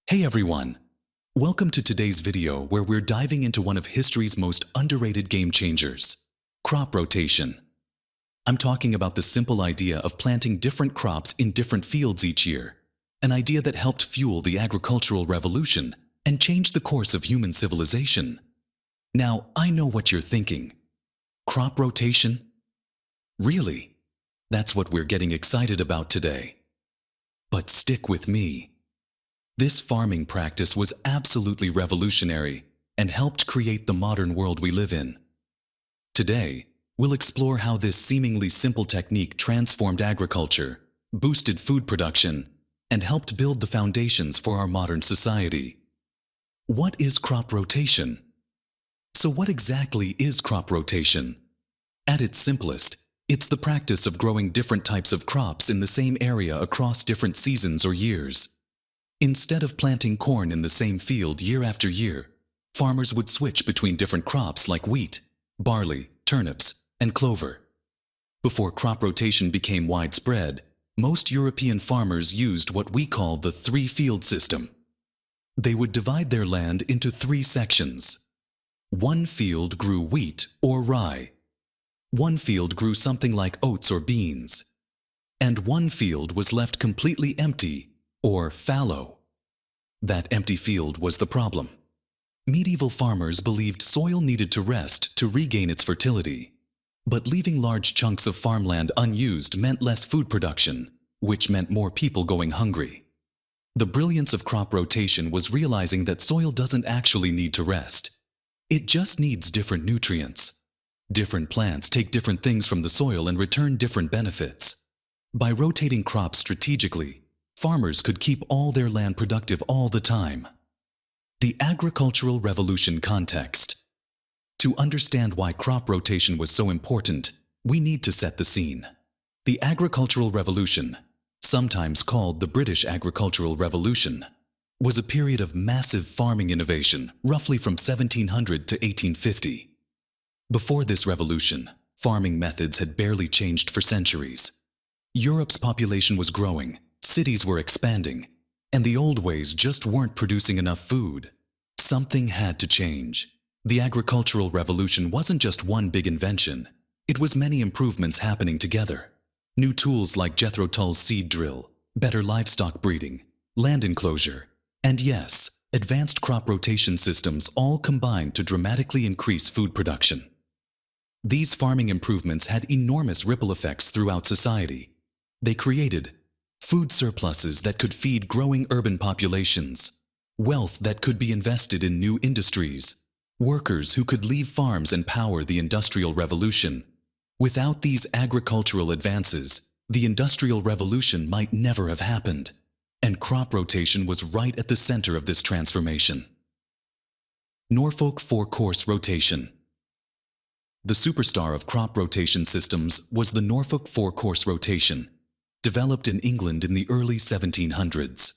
Hey everyone! Welcome to today's video where we're diving into one of history's most underrated game changers, crop rotation. I'm talking about the simple idea of planting different crops in different fields each year, an idea that helped fuel the agricultural revolution and change the course of human civilization. Now, I know what you're thinking. Crop rotation? Really? That's what we're getting excited about today. But stick with me. This farming practice was absolutely revolutionary and helped create the modern world we live in. Today, we'll explore how this seemingly simple technique transformed agriculture, boosted food production, and helped build the foundations for our modern society. What is crop rotation? So what exactly is crop rotation? At its simplest, it's the practice of growing different types of crops in the same area across different seasons or years. Instead of planting corn in the same field year after year, farmers would switch between different crops like wheat, barley, turnips, and clover. Before crop rotation became widespread, most European farmers used what we call the three-field system. They would divide their land into three sections. One field grew wheat or rye. One field grew something like oats or beans. And one field was left completely empty or fallow. That empty field was the problem. Medieval farmers believed soil needed to rest to regain its fertility. But leaving large chunks of farmland unused meant less food production, which meant more people going hungry. The brilliance of crop rotation was realizing that soil doesn't actually need to rest. It just needs different nutrients. Different plants take different things from the soil and return different benefits. By rotating crops strategically, farmers could keep all their land productive all the time. The agricultural revolution context. To understand why crop rotation was so important, we need to set the scene. The agricultural revolution, sometimes called the British Agricultural Revolution, was a period of massive farming innovation, roughly from 1700 to 1850. Before this revolution, farming methods had barely changed for centuries. Europe's population was growing, cities were expanding, and the old ways just weren't producing enough food. Something had to change. The agricultural revolution wasn't just one big invention. It was many improvements happening together. New tools like Jethro Tull's seed drill, better livestock breeding, land enclosure, and yes, advanced crop rotation systems all combined to dramatically increase food production. These farming improvements had enormous ripple effects throughout society. They created food surpluses that could feed growing urban populations, wealth that could be invested in new industries, workers who could leave farms and power the Industrial Revolution. Without these agricultural advances, the Industrial Revolution might never have happened, and crop rotation was right at the center of this transformation. Norfolk four-course rotation. The superstar of crop rotation systems was the Norfolk four-course rotation, developed in England in the early 1700s.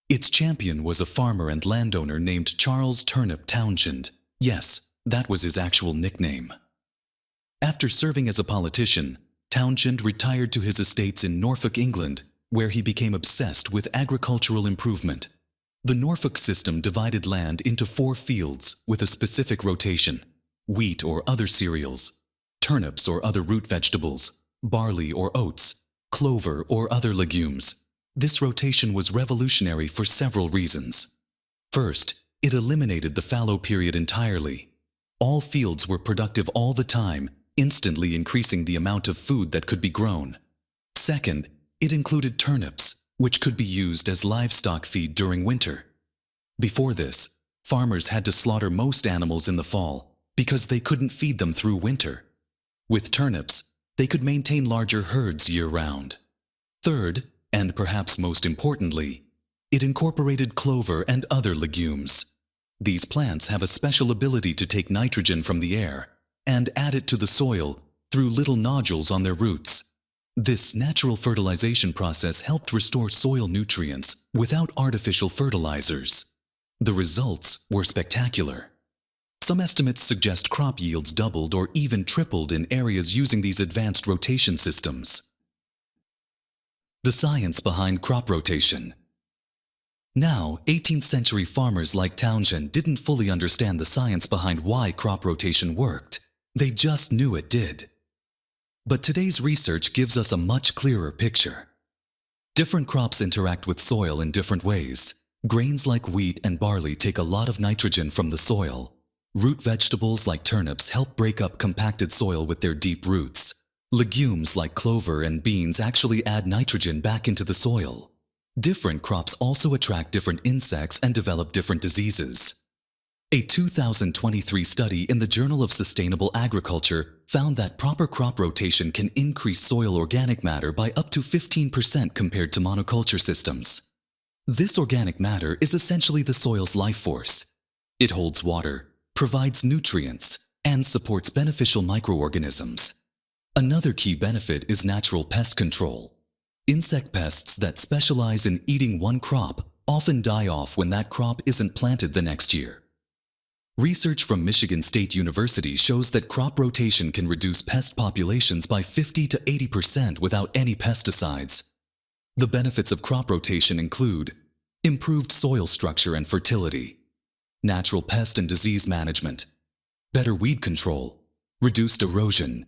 Its champion was a farmer and landowner named Charles Turnip Townshend. Yes, that was his actual nickname. After serving as a politician, Townshend retired to his estates in Norfolk, England, where he became obsessed with agricultural improvement. The Norfolk system divided land into 4 fields with a specific rotation: wheat or other cereals, turnips or other root vegetables, barley or oats, clover or other legumes. This rotation was revolutionary for several reasons. First, it eliminated the fallow period entirely. All fields were productive all the time, instantly increasing the amount of food that could be grown. Second, it included turnips, which could be used as livestock feed during winter. Before this, farmers had to slaughter most animals in the fall because they couldn't feed them through winter. With turnips, they could maintain larger herds year-round. Third, and perhaps most importantly, it incorporated clover and other legumes. These plants have a special ability to take nitrogen from the air and add it to the soil through little nodules on their roots. This natural fertilization process helped restore soil nutrients without artificial fertilizers. The results were spectacular. Some estimates suggest crop yields doubled or even tripled in areas using these advanced rotation systems. The science behind crop rotation. Now, 18th century farmers like Townshend didn't fully understand the science behind why crop rotation worked. They just knew it did. But today's research gives us a much clearer picture. Different crops interact with soil in different ways. Grains like wheat and barley take a lot of nitrogen from the soil. Root vegetables like turnips help break up compacted soil with their deep roots. Legumes like clover and beans actually add nitrogen back into the soil. Different crops also attract different insects and develop different diseases. A 2023 study in the Journal of Sustainable Agriculture found that proper crop rotation can increase soil organic matter by up to 15% compared to monoculture systems. This organic matter is essentially the soil's life force. It holds water, provides nutrients, and supports beneficial microorganisms. Another key benefit is natural pest control. Insect pests that specialize in eating one crop often die off when that crop isn't planted the next year. Research from Michigan State University shows that crop rotation can reduce pest populations by 50 to 80% without any pesticides. The benefits of crop rotation include improved soil structure and fertility, natural pest and disease management, better weed control, reduced erosion,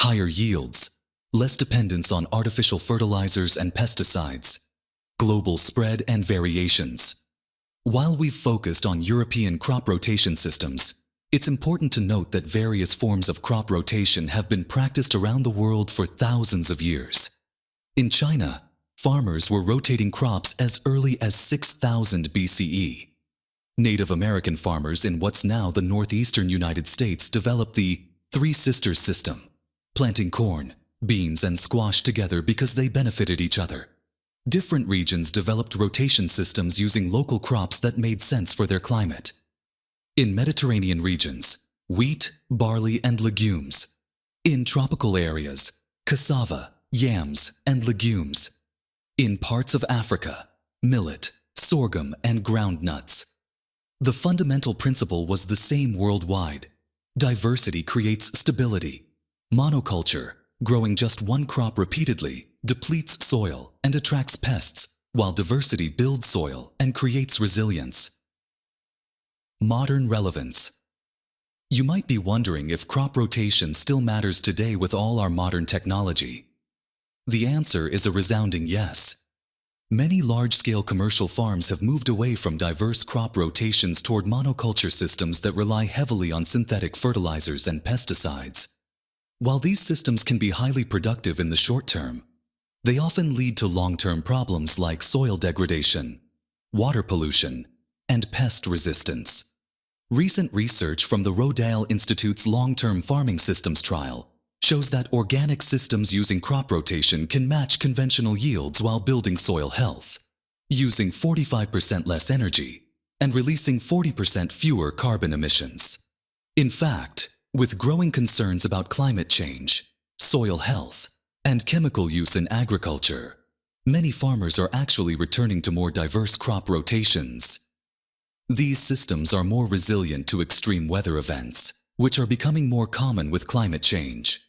higher yields, less dependence on artificial fertilizers and pesticides, global spread and variations. While we've focused on European crop rotation systems, it's important to note that various forms of crop rotation have been practiced around the world for thousands of years. In China, farmers were rotating crops as early as 6000 BCE. Native American farmers in what's now the northeastern United States developed the Three Sisters system, planting corn, beans, and squash together because they benefited each other. Different regions developed rotation systems using local crops that made sense for their climate. In Mediterranean regions, wheat, barley, and legumes. In tropical areas, cassava, yams, and legumes. In parts of Africa, millet, sorghum, and ground nuts. The fundamental principle was the same worldwide. Diversity creates stability. Monoculture, growing just one crop repeatedly, depletes soil and attracts pests, while diversity builds soil and creates resilience. Modern relevance. You might be wondering if crop rotation still matters today with all our modern technology. The answer is a resounding yes. Many large-scale commercial farms have moved away from diverse crop rotations toward monoculture systems that rely heavily on synthetic fertilizers and pesticides. While these systems can be highly productive in the short term, they often lead to long-term problems like soil degradation, water pollution, and pest resistance. Recent research from the Rodale Institute's long-term farming systems trial shows that organic systems using crop rotation can match conventional yields while building soil health, using 45% less energy and releasing 40% fewer carbon emissions. In fact, with growing concerns about climate change, soil health, and chemical use in agriculture, many farmers are actually returning to more diverse crop rotations. These systems are more resilient to extreme weather events, which are becoming more common with climate change.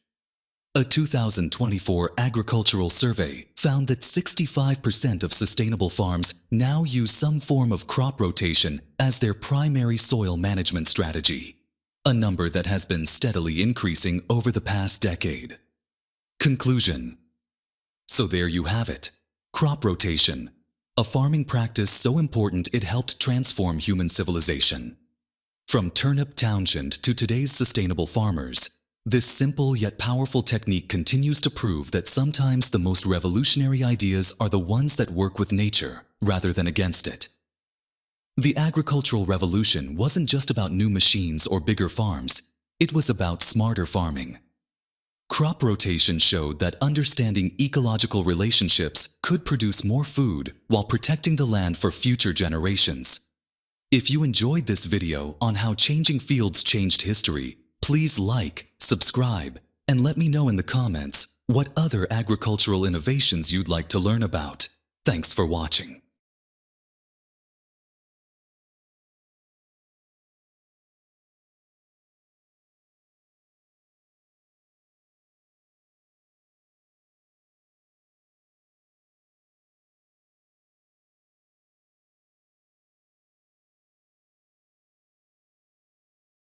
A 2024 agricultural survey found that 65% of sustainable farms now use some form of crop rotation as their primary soil management strategy, a number that has been steadily increasing over the past decade. Conclusion. So there you have it, crop rotation, a farming practice so important it helped transform human civilization. From Turnip Townshend to today's sustainable farmers, this simple yet powerful technique continues to prove that sometimes the most revolutionary ideas are the ones that work with nature rather than against it. The agricultural revolution wasn't just about new machines or bigger farms, it was about smarter farming. Crop rotation showed that understanding ecological relationships could produce more food while protecting the land for future generations. If you enjoyed this video on how changing fields changed history, please like, subscribe, and let me know in the comments what other agricultural innovations you'd like to learn about. Thanks for watching.